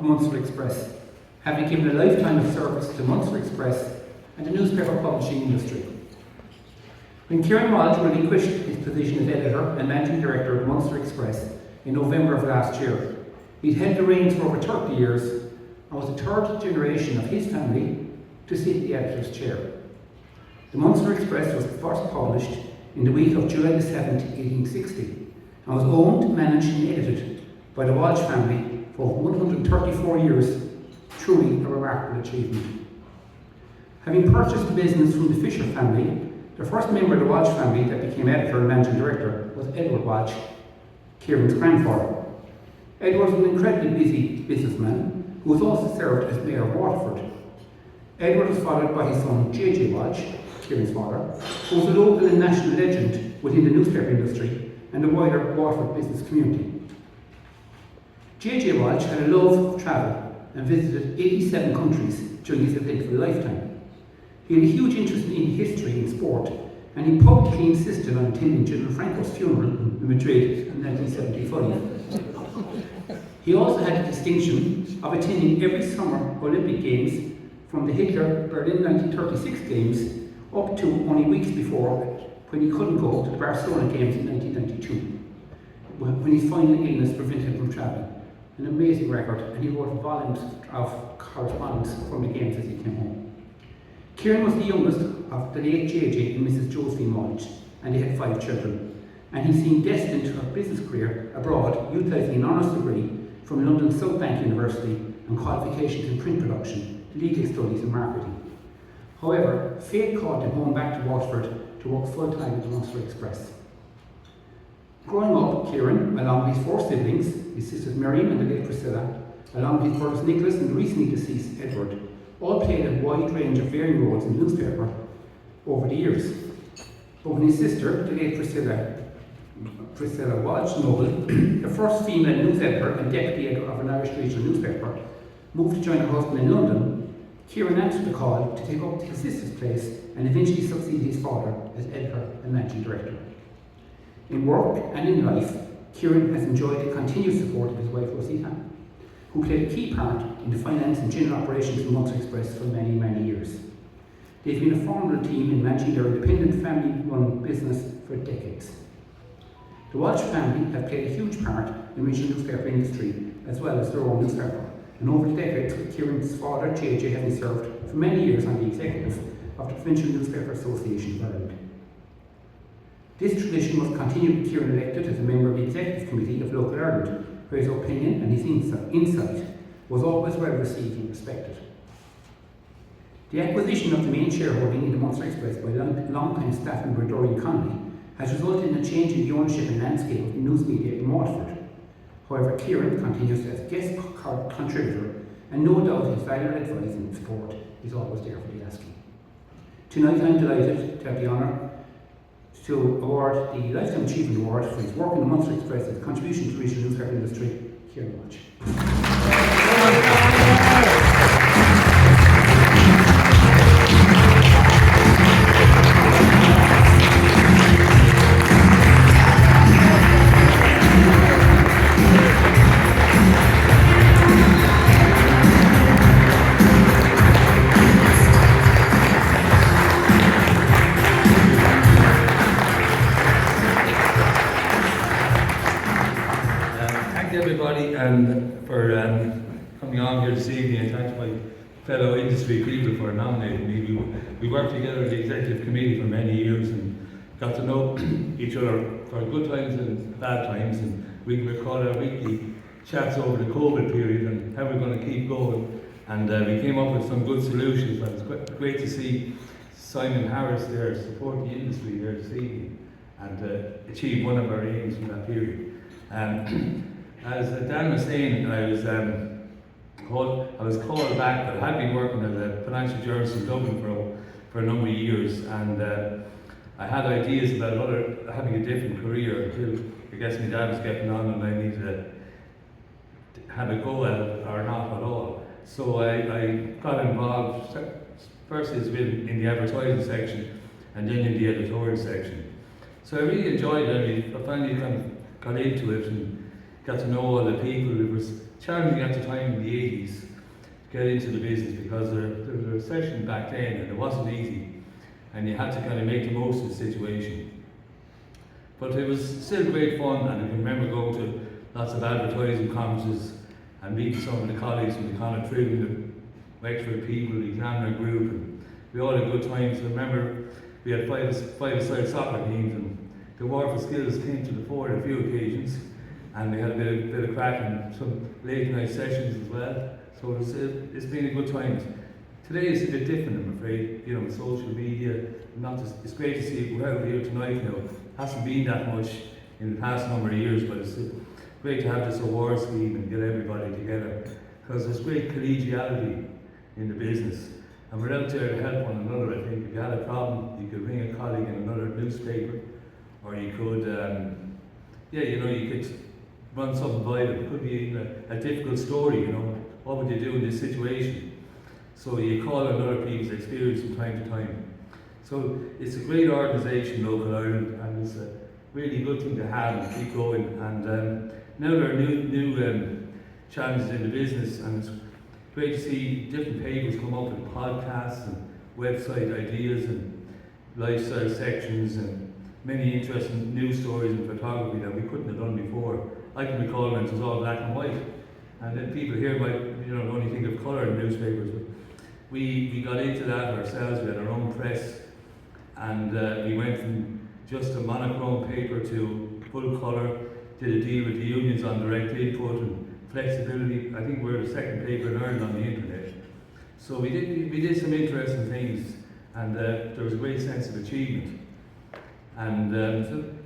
Munster Express, having given a lifetime of service to Munster Express and the newspaper publishing industry. When Kieran Walsh relinquished his position as editor and managing director of Munster Express in November of last year, he'd held the reins for over 30 years and was the third generation of his family to sit the editor's chair. The Munster Express was first published in the week of July 7, 1860, and was owned, managed and edited by the Walsh family for 134 years, truly a remarkable achievement. Having purchased the business from the Fisher family, the first member of the Walsh family that became editor and managing director was Edward Walsh, Kieran's grandfather. Edward was an incredibly busy businessman who was also served as mayor of Waterford. Edward was followed by his son J.J. Walsh, Kieran's father, who was a local and national legend within the newspaper industry and the wider Waterford business community. J.J. Walsh had a love of travel and visited 87 countries during his eventful lifetime. He had a huge interest in history and sport, and he publicly insisted on attending General Franco's funeral in Madrid in 1975. He also had the distinction of attending every summer Olympic Games from the Hitler Berlin 1936 Games up to only weeks before, when he couldn't go to the Barcelona Games in 1992, when his final illness prevented him from travelling. An amazing record, and he wrote volumes of correspondence from the Games as he came home. Kieran was the youngest of the late J.J. and Mrs. Josephine Walsh, and they had 5 children. And he seemed destined to a business career abroad, utilising an honours degree from London South Bank University and qualifications in print production, legal studies and marketing. However, fate called him home back to Waterford to work full-time at the Munster Express. Growing up, Kieran, along with his 4 siblings, his sisters Miriam and the late Priscilla, along with his brothers Nicholas and the recently deceased Edward, all played a wide range of varying roles in the newspaper over the years. But when his sister, the late Priscilla Walsh Noble, the first female news editor and deputy editor of an Irish regional newspaper, moved to join her husband in London, Kieran answered the call to take up his sister's place and eventually succeed his father as editor and managing director. In work and in life, Kieran has enjoyed the continued support of his wife Rosita, who played a key part in the finance and general operations of Munster Express for many, many years. They've been a formidable team in managing their independent family-run business for decades. The Walsh family have played a huge part in the regional newspaper industry, as well as their own newspaper, and over the decades, with Kieran's father, J.J., having served for many years on the executive of the Provincial Newspaper Association of Ireland. This tradition was continued with Kieran elected as a member of the Executive Committee of Local Ireland, where his opinion and his insight was always well received and respected. The acquisition of the main shareholding in the Munster Express by long-time staff member Dorian Connolly has resulted in a change in the ownership and landscape of the news media in Waterford. However, Kieran continues as guest contributor, and no doubt his valuable advice and support is always there for the asking. Tonight I'm delighted to have the honour to award the Lifetime Achievement Award for his work in the Munster Express and contribution to the regional newspaper industry, Kieran Walsh. Everybody and for coming on here this evening, and thanks to my fellow industry people for nominating me. We worked together at the executive committee for many years and got to know each other for good times and bad times, and we recorded our weekly chats over the COVID period and how we're going to keep going, and we came up with some good solutions. And it's great to see Simon Harris there support the industry there this evening and achieve one of our aims from that period. As Dan was saying, I was called back, but I had been working as a financial journalist in Dublin for a number of years, and I had ideas about having a different career until I guess my dad was getting on and I needed to have a go at it or not at all. So I got involved first in the advertising section and then in the editorial section. So I really enjoyed it. I finally kind of got into it, and got to know all the people. It was challenging at the time in the 80s to get into the business because there was a recession back then and it wasn't easy. And you had to kind of make the most of the situation. But it was still great fun, and I can remember going to lots of advertising conferences and meeting some of the colleagues from the Connacht Tribune, the Wexford people, the Examiner Group, and we all had good times. I remember we had five-a-side soccer teams, and the war for skills came to the fore on a few occasions, and we had a bit of crack and some late night sessions as well. So it's been a good time. Today is a bit different, I'm afraid. You know, social media. It's great to see we're out here tonight now. Hasn't been that much in the past number of years, but it's great to have this award scheme and get everybody together, because there's great collegiality in the business, and we're out there to help one another. I think if you had a problem, you could ring a colleague in another newspaper, or you could, you could run something by them. It could be a difficult story. You know, what would you do in this situation? So you call on other people's experience from time to time. So it's a great organisation, Local Ireland, and it's a really good thing to have and keep going. And now there are new challenges in the business, and it's great to see different papers come up with podcasts and website ideas and lifestyle sections and many interesting news stories and photography that we couldn't have done before. I can recall when it was all black and white, and then people here might only think of colour in newspapers. But we got into that ourselves. We had our own press, and we went from just a monochrome paper to full colour. Did a deal with the unions on direct input and flexibility. I think we're the second paper in Ireland on the internet. So we did some interesting things, and there was a great sense of achievement. And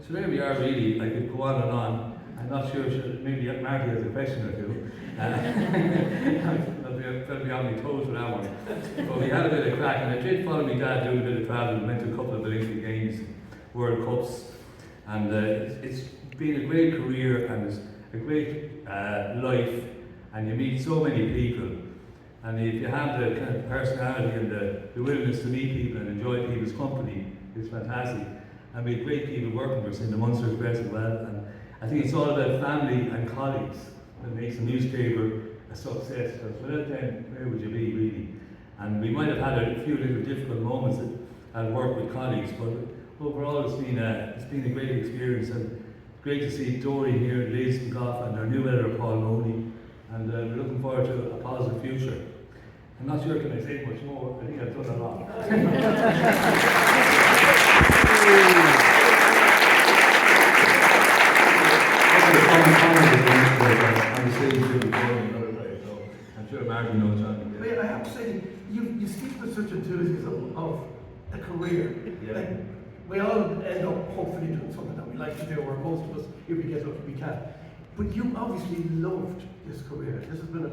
so there we are. Really, I could go on and on. I'm not sure. Maybe Marty has a question or two. I'll be on my toes for that one. But we had a bit of crack, and I did follow my dad doing a bit of travel. We went to a couple of Olympic Games, World Cups, and it's been a great career, and it's a great life, and you meet so many people. And if you have the kind of personality and the willingness to meet people and enjoy people's company, it's fantastic. And we have great people working with us in the Munster Express as well. And I think it's all about family and colleagues that makes a newspaper a success. Because without them, where would you be really? And we might have had a few little difficult moments at work with colleagues, but overall it's been a great experience. And great to see Dory here, Liz McGough, and our new editor Paul Mooney. And we're looking forward to a positive future. I'm not sure can I say much more. I think I've done a lot. I'm sure Martin knows that. But I have to say, you speak with such enthusiasm of a career. Yeah. Like, we all end up hopefully doing something that we like to do, or most of us, if we get lucky, we can. But you obviously loved this career. This has been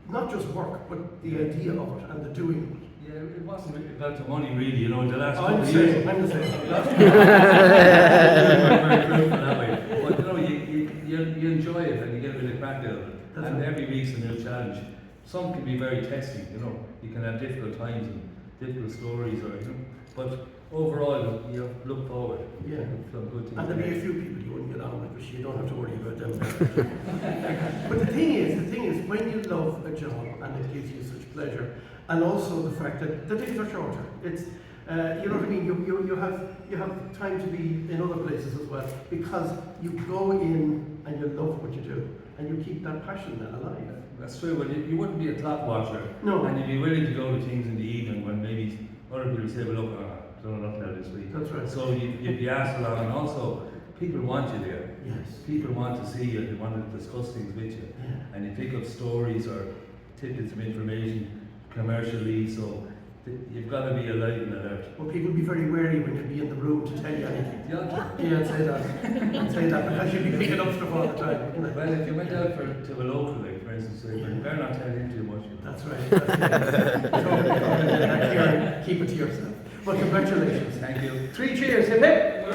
not just work, but the idea of it and the doing of it. Yeah, it wasn't about the money really, you know, in the last I'm couple the of years. same, I'm the same. Very grateful that way. But you know, you enjoy it and you get a bit of crack out of it. And every week's a new challenge. Some can be very testing, you know. You can have difficult times and difficult stories, or but overall, you look forward. Yeah. Some good things. And there'll be a few people you wouldn't get on with, but you don't have to worry about them. But the thing is, when you love a job and it gives you such pleasure, and also the fact that the days are shorter. It's you know what I mean. You have time to be in other places as well, because you go in and you love what you do, and you keep that passion alive. That's true. Well, you wouldn't be a clock watcher, No. and you'd be willing to go to things in the evening when maybe other people say, "Well, look, I've done enough now this week." That's right. So you'd be asked along, and also people want you there. Yes. People want to see you. They want to discuss things with you, Yeah. and you pick up stories or tidbits of information commercially. So you've got to be alive and alert. Well, people be very wary when you'd be in the room to tell you anything. Yeah. Yeah, I'd say that. I'd say that, because you'd be picking up stuff all the time. You know? Well, if you went out to a local, like for instance, you better not tell him too much. That's right. Kieran, keep it to yourself. Well, congratulations. Thank you. 3 cheers, hip hip!